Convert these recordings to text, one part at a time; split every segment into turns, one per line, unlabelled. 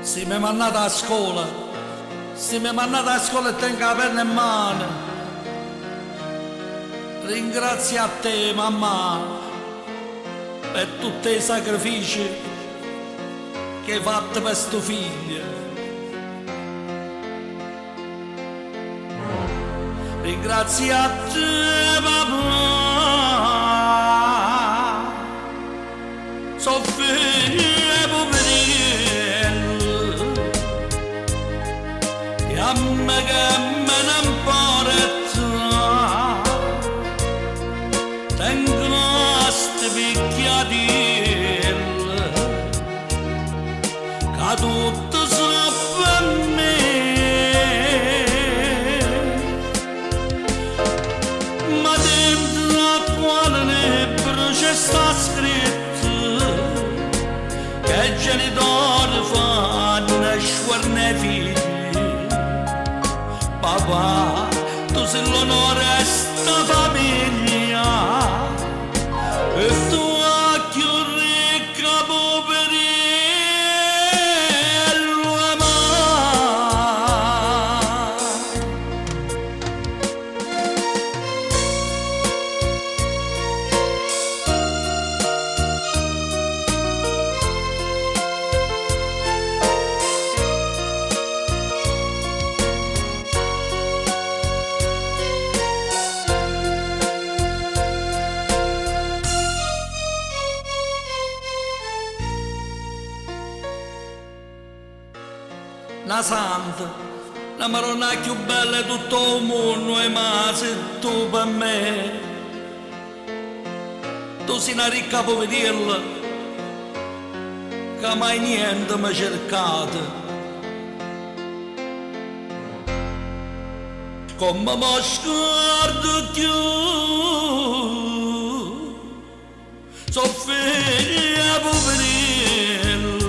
Se mi mandate a scuola, se mi mandate a scuola e tengo la penna in mano, ringrazio a te, mamma, per tutti i sacrifici che hai fatto per sto figlio. Ringrazio a te, papà, so figlio poverello, e a me che me ne importa, tengo sti picchiatelli, che tutto sono per me. Sta scritto che i genitori fanno sguarne figli. Papà, tu sei l'onore a sta famiglia e tu a più ricca poverello amare. Una santa, la maronna più bella di tutto il mondo, e ma sei tu per me. Tu sei una ricca poverella che mai niente mi ha cercato. Come mi scordo più, so figlia poverella,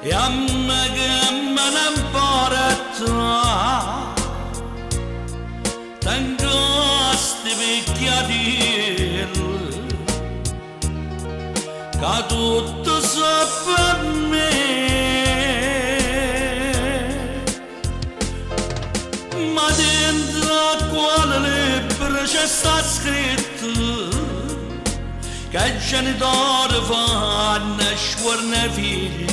e a me che me ne importa, tengo sti picchiatelli, che tutto so per me. Ma dentro a quale libro c'è sta scritto che i genitori fanno sguarne figli.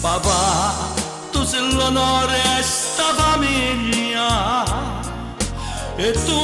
Papà, tu sei l'onore a sta famiglia e tu